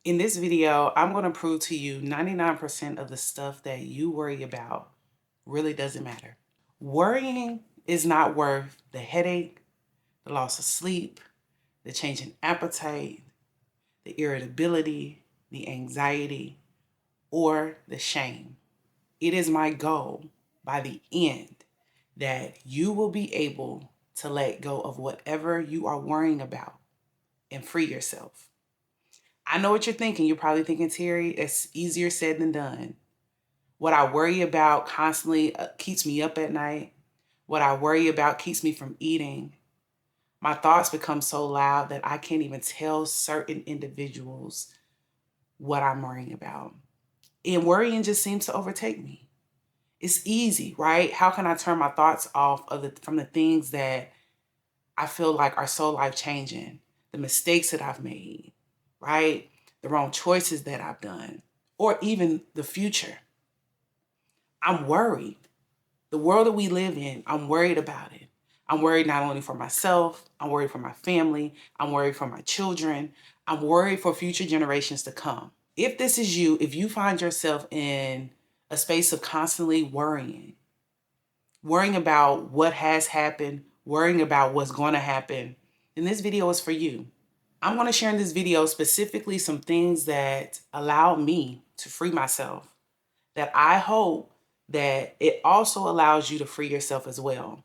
In this video, I'm going to prove to you 99% of the stuff that you worry about really doesn't matter. Worrying is not worth the headache, the loss of sleep, the change in appetite, the irritability, the anxiety, or the shame. It is my goal by the end that you will be able to let go of whatever you are worrying about and free yourself. I know what you're thinking. You're probably thinking, Terry, it's easier said than done. What I worry about constantly keeps me up at night. What I worry about keeps me from eating. My thoughts become so loud that I can't even tell certain individuals what I'm worrying about. And worrying just seems to overtake me. It's easy, right? How can I turn my thoughts off from the things that I feel like are so life changing? The mistakes that I've made, right? The wrong choices that I've done, or even the future. I'm worried. The world that we live in, I'm worried about it. I'm worried not only for myself, I'm worried for my family, I'm worried for my children, I'm worried for future generations to come. If this is you, if you find yourself in a space of constantly worrying about what has happened, worrying about what's going to happen, then this video is for you. I'm going to share in this video specifically some things that allow me to free myself, that I hope that it also allows you to free yourself as well.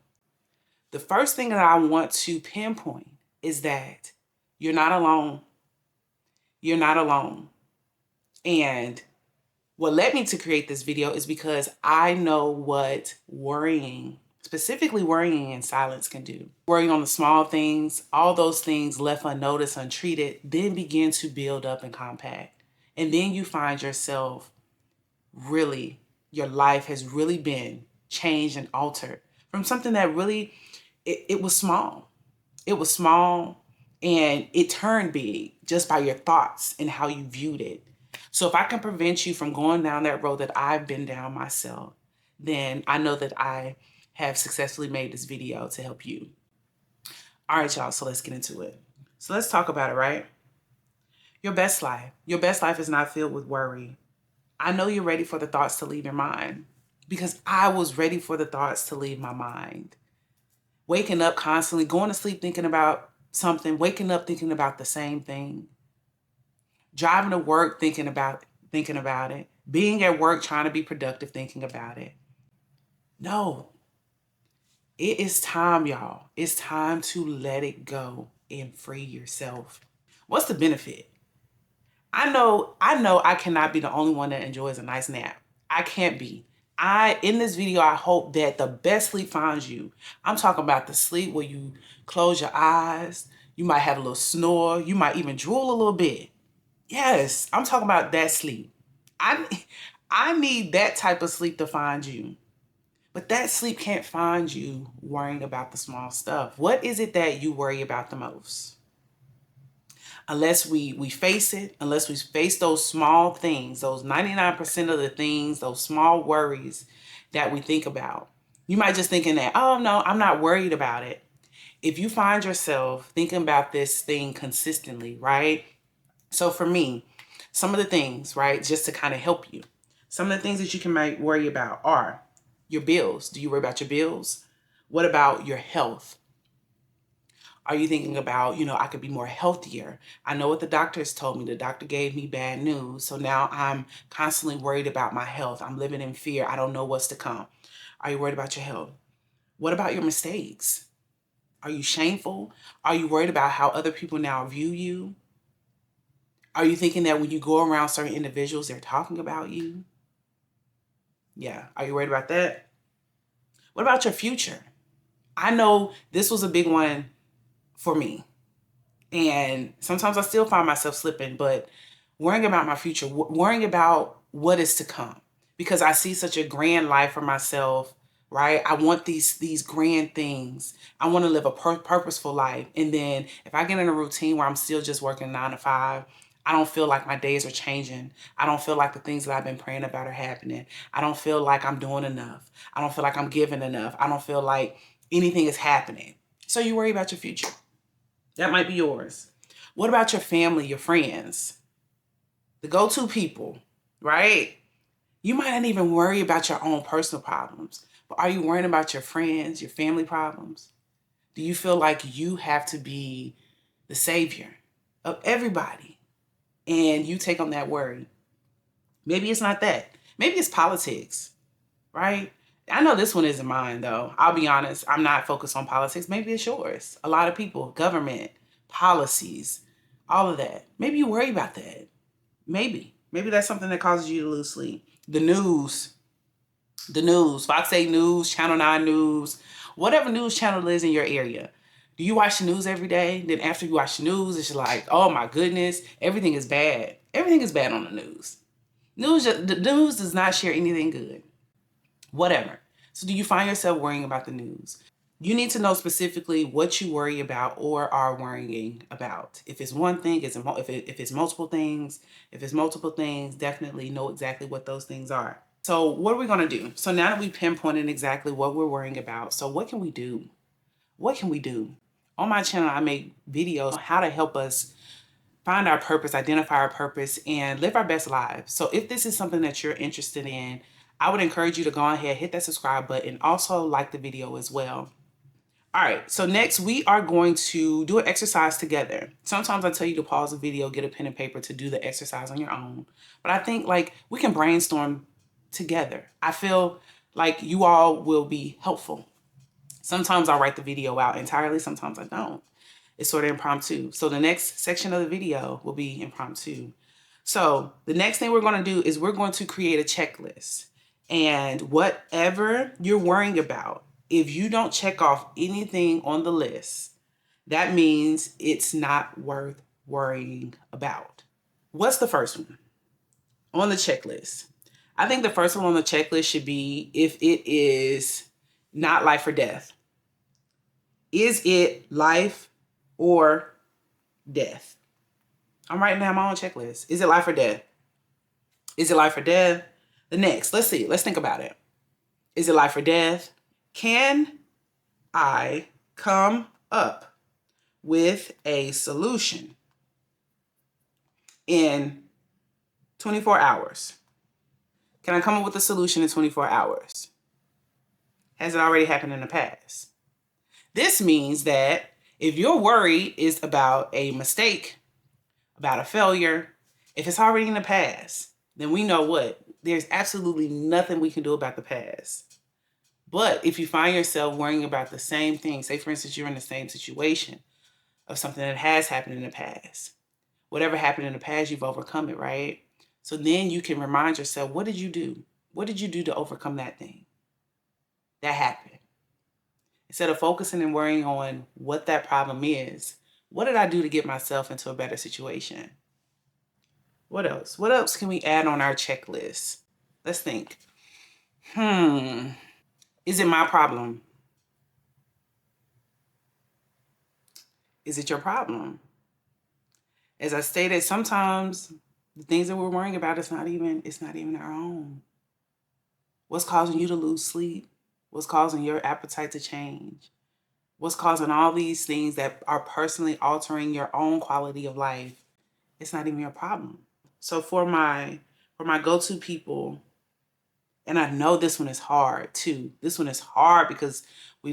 The first thing that I want to pinpoint is that you're not alone. You're not alone. And what led me to create this video is because I know what worrying, specifically worrying in silence, can do. Worrying on the small things, all those things left unnoticed, untreated, then begin to build up and compact. And then you find yourself really, your life has really been changed and altered from something that really, it was small. It was small and it turned big just by your thoughts and how you viewed it. So if I can prevent you from going down that road that I've been down myself, then I know that I have successfully made this video to help you. All right, y'all, so let's get into it. So let's talk about it, right? Your best life. Your best life is not filled with worry. I know you're ready for the thoughts to leave your mind because I was ready for the thoughts to leave my mind. Waking up constantly, going to sleep thinking about something, waking up thinking about the same thing. Driving to work thinking about it. Being at work trying to be productive thinking about it. No. It is time, y'all. It's time to let it go and free yourself. What's the benefit? I know I cannot be the only one that enjoys a nice nap. I can't be. In this video, I hope that the best sleep finds you. I'm talking about the sleep where you close your eyes, you might have a little snore, you might even drool a little bit. Yes, I'm talking about that sleep. I need that type of sleep to find you. But that sleep can't find you worrying about the small stuff. What is it that you worry about the most? Unless we face it, unless we face those small things, those 99% of the things, those small worries that we think about. You might just thinking that, oh no, I'm not worried about it. If you find yourself thinking about this thing consistently, right? So for me, some of the things, right, just to kind of help you, some of the things that you can worry about are your bills. Do you worry about your bills? What about your health? Are you thinking about, I could be more healthier? I know what the doctor has told me. The doctor gave me bad news. So now I'm constantly worried about my health. I'm living in fear. I don't know what's to come. Are you worried about your health? What about your mistakes? Are you shameful? Are you worried about how other people now view you? Are you thinking that when you go around certain individuals, they're talking about you? Yeah. Are you worried about that? What about your future? I know this was a big one for me. And sometimes I still find myself slipping, but worrying about my future, worrying about what is to come, because I see such a grand life for myself, right? I want these grand things. I want to live a purposeful life. And then if I get in a routine where I'm still just working 9 to 5, I don't feel like my days are changing. I don't feel like the things that I've been praying about are happening. I don't feel like I'm doing enough. I don't feel like I'm giving enough. I don't feel like anything is happening. So you worry about your future. That might be yours. What about your family, your friends? the go-to people, right? You might not even worry about your own personal problems, but are you worrying about your friends, your family problems? Do you feel like you have to be the savior of everybody and you take on that worry? Maybe it's not that. Maybe it's politics, right? I know this one isn't mine though. I'll be honest, I'm not focused on politics. Maybe it's yours. A lot of people, government, policies, all of that. Maybe you worry about that. Maybe. Maybe that's something that causes you to lose sleep. The news, Fox 8 News, Channel 9 News, whatever news channel is in your area. Do you watch the news every day? Then after you watch the news, it's like, oh my goodness, everything is bad. Everything is bad on the news. The news does not share anything good. Whatever. So do you find yourself worrying about the news? You need to know specifically what you worry about or are worrying about. If it's one thing, if it's multiple things, definitely know exactly what those things are. So what are we going to do? So now that we pinpointed exactly what we're worrying about, so what can we do? What can we do? On my channel, I make videos on how to help us find our purpose, identify our purpose, and live our best lives. So if this is something that you're interested in, I would encourage you to go ahead, hit that subscribe button, also like the video as well. All right, so next we are going to do an exercise together. Sometimes I tell you to pause the video, get a pen and paper to do the exercise on your own. But I think like we can brainstorm together. I feel like you all will be helpful. Sometimes I'll write the video out entirely, sometimes I don't. It's sort of impromptu. So the next section of the video will be impromptu. So the next thing we're going to do is we're going to create a checklist. And whatever you're worrying about, if you don't check off anything on the list, that means it's not worth worrying about. What's the first one on the checklist? I think the first one on the checklist should be if it is not life or death. Is it life or death? I'm writing down my own checklist. Is it life or death? Is it life or death? The next, let's see. Let's think about it. Is it life or death? Can I come up with a solution in 24 hours? Can I come up with a solution in 24 hours? Has it already happened in the past? This means that if your worry is about a mistake, about a failure, if it's already in the past, then we know what? There's absolutely nothing we can do about the past. But if you find yourself worrying about the same thing, say for instance, you're in the same situation of something that has happened in the past. Whatever happened in the past, you've overcome it, right? So then you can remind yourself, what did you do? What did you do to overcome that thing that happened? Instead of focusing and worrying on what that problem is, what did I do to get myself into a better situation? What else? What else can we add on our checklist? Let's think. Is it my problem? Is it your problem? As I stated, sometimes the things that we're worrying about, it's not even our own. What's causing you to lose sleep? What's causing your appetite to change? What's causing all these things that are personally altering your own quality of life? It's not even your problem. So for my go-to people, and I know this one is hard too. This one is hard because we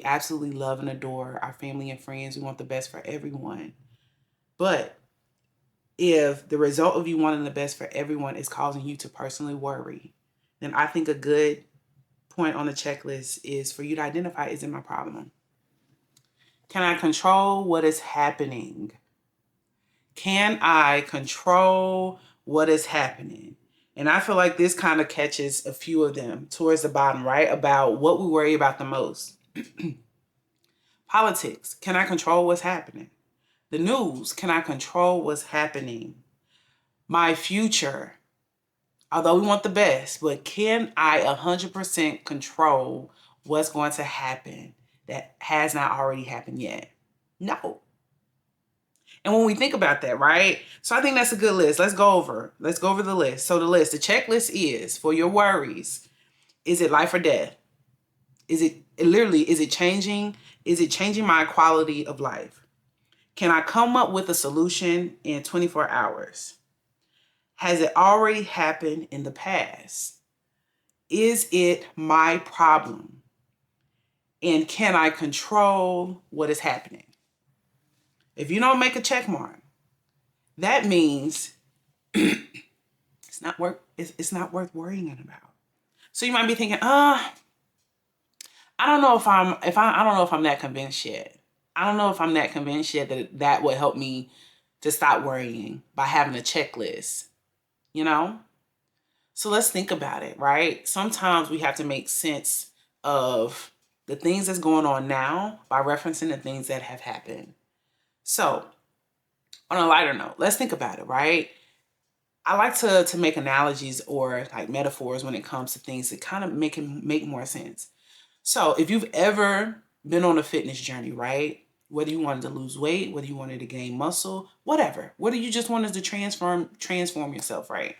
absolutely love and adore our family and friends. We want the best for everyone. But if the result of you wanting the best for everyone is causing you to personally worry, then I think a good point on the checklist is for you to identify, is it my problem? Can I control what is happening? Can I control what is happening? And I feel like this kind of catches a few of them towards the bottom, right? About what we worry about the most. Politics. Can I control what's happening? The news. Can I control what's happening? My future. Although we want the best, but can I 100% control what's going to happen that has not already happened yet? No. And when we think about that, right? So I think that's a good list. Let's go over the list. So the checklist is for your worries. Is it life or death? Is it changing? Is it changing my quality of life? Can I come up with a solution in 24 hours? Has it already happened in the past? Is it my problem? And can I control what is happening? If you don't make a check mark, that means it's not worth worrying about. So you might be thinking, I don't know if I don't know if I'm that convinced yet. I don't know if I'm that convinced yet that that would help me to stop worrying by having a checklist, you know? So let's think about it, right? Sometimes we have to make sense of the things that's going on now by referencing the things that have happened. So on a lighter note, let's think about it, right? I like to make analogies or like metaphors when it comes to things that kind of make more sense. So if you've ever been on a fitness journey, right? Whether you wanted to lose weight, whether you wanted to gain muscle, whatever, whether you just wanted to transform yourself, right?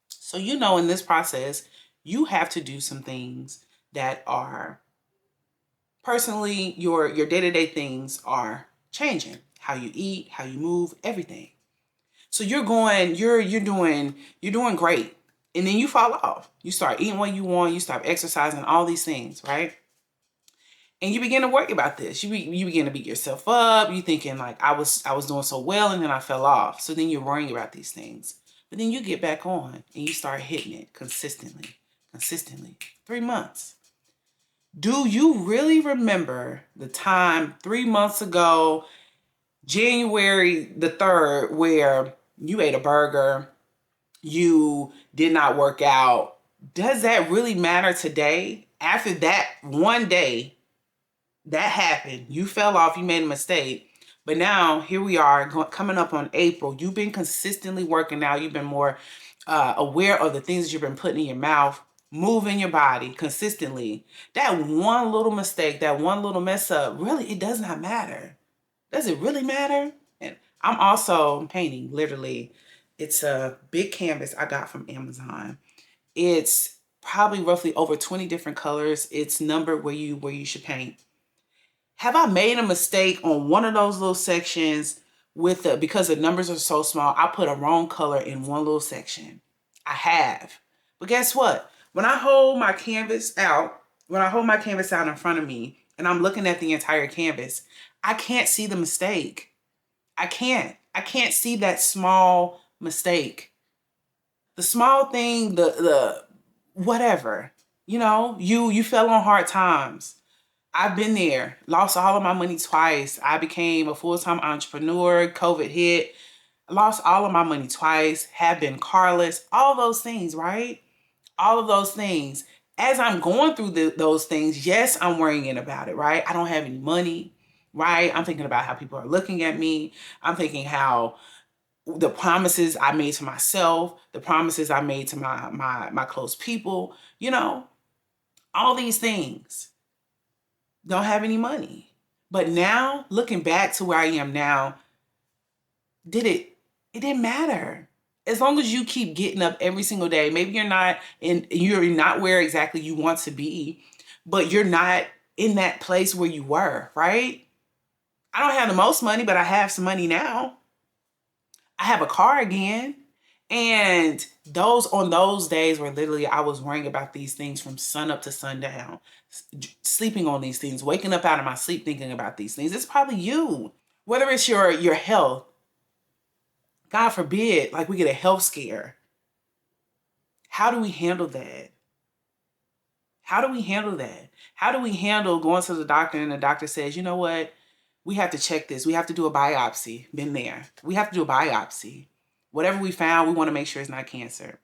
So you know, in this process, you have to do some things that are personally your day-to-day things are changing. How you eat, how you move, everything. So you're doing great. And then you fall off. You start eating what you want, you start exercising, all these things, right? And you begin to worry about this. You begin to beat yourself up. You thinking like I was doing so well and then I fell off. So then you're worrying about these things. But then you get back on and you start hitting it consistently. 3 months. Do you really remember the time 3 months ago, January the 3rd, where you ate a burger, you did not work out? Does that really matter today? After that one day that happened, you fell off, you made a mistake, but now here we are coming up on April. You've been consistently working out. You've been more aware of the things that you've been putting in your mouth, moving your body consistently. That one little mistake, that one little mess up, really, it does not matter. Does it really matter? And I'm also painting, literally. It's a big canvas I got from Amazon. It's probably roughly over 20 different colors. It's numbered where you should paint. Have I made a mistake on one of those little sections because the numbers are so small, I put a wrong color in one little section? I have. But guess what? When I hold my canvas out in front of me and I'm looking at the entire canvas, I can't see the mistake. I can't see that small mistake. The small thing, the whatever, you fell on hard times. I've been there, lost all of my money twice. I became a full-time entrepreneur. COVID hit, lost all of my money twice, have been carless, all those things, right? All of those things. As I'm going through those things, yes, I'm worrying about it, right? I don't have any money, right? I'm thinking about how people are looking at me. I'm thinking how the promises I made to myself, the promises I made to my close people, all these things. Don't have any money. But now, looking back to where I am now, it didn't matter. As long as you keep getting up every single day, maybe you're not where exactly you want to be, but you're not in that place where you were, right? I don't have the most money, but I have some money now. I have a car again. And on those days where literally I was worrying about these things from sun up to sundown, sleeping on these things, waking up out of my sleep thinking about these things. It's probably you. Whether it's your health, God forbid, like we get a health scare. How do we handle that? How do we handle that? How do we handle going to the doctor and the doctor says, you know what? We have to check this. We have to do a biopsy. Been there. We have to do a biopsy. Whatever we found, we want to make sure it's not cancer.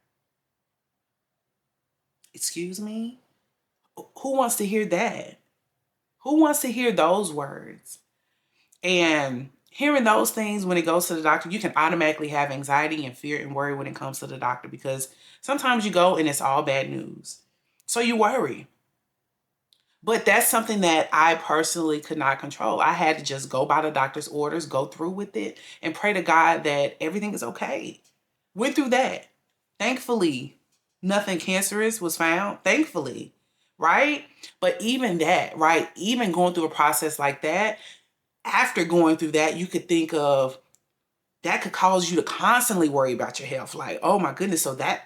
Excuse me? Who wants to hear that? Who wants to hear those words? And hearing those things when it goes to the doctor, you can automatically have anxiety and fear and worry when it comes to the doctor, because sometimes you go and it's all bad news. So you worry. But that's something that I personally could not control. I had to just go by the doctor's orders, go through with it, and pray to God that everything is okay. Went through that. Thankfully, nothing cancerous was found. Thankfully, right? But even that, right? Even going through a process like that, after going through that, you could think of that could cause you to constantly worry about your health. Like, oh my goodness, so that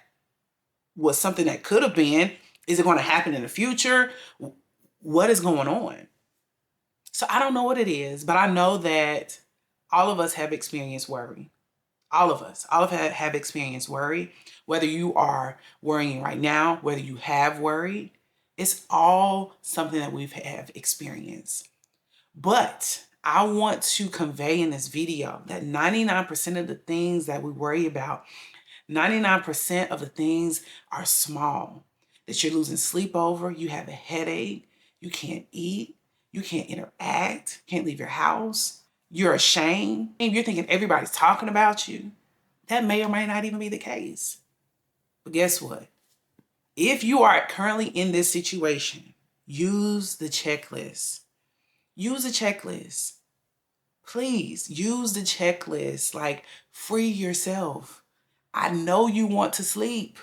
was something that could have been. Is it going to happen in the future? What is going on? So I don't know what it is, but I know that all of us have experienced worry. All of us have experienced worry. Whether you are worrying right now, whether you have worried, it's all something that we've have experienced. But I want to convey in this video that 99% of the things that we worry about, 99% of the things are small. That you're losing sleep over, you have a headache, you can't eat, you can't interact, can't leave your house, you're ashamed, and you're thinking everybody's talking about you. That may or may not even be the case. But guess what? If you are currently in this situation, use the checklist. Use a checklist. Please use the checklist. Like, free yourself. I know you want to sleep.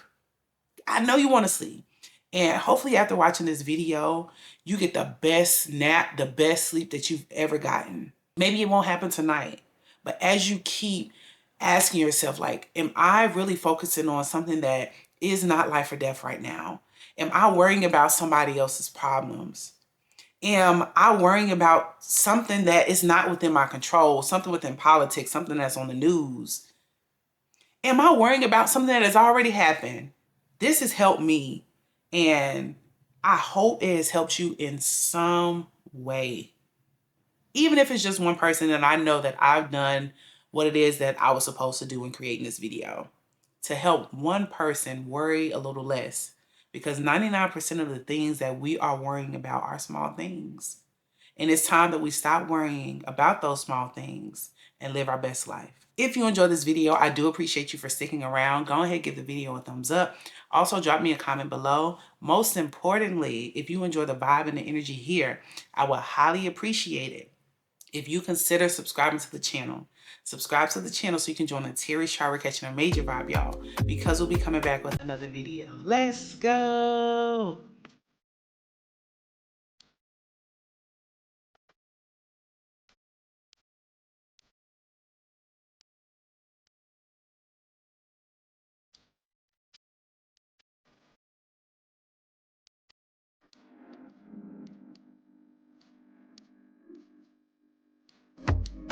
I know you want to sleep. And hopefully after watching this video, you get the best nap, the best sleep that you've ever gotten. Maybe it won't happen tonight, but as you keep asking yourself, like, am I really focusing on something that is not life or death right now? Am I worrying about somebody else's problems? Am I worrying about something that is not within my control, something within politics, something that's on the news? Am I worrying about something that has already happened? This has helped me, and I hope it has helped you in some way. Even if it's just one person, and I know that I've done what it is that I was supposed to do in creating this video, to help one person worry a little less. Because 99% of the things that we are worrying about are small things. And it's time that we stop worrying about those small things and live our best life. If you enjoyed this video, I do appreciate you for sticking around. Go ahead, give the video a thumbs up. Also, drop me a comment below. Most importantly, if you enjoy the vibe and the energy here, I would highly appreciate it if you consider subscribing to the channel. Subscribe to the channel so you can join the Terry Shower Catching a Major Vibe, y'all, because we'll be coming back with another video. Let's go.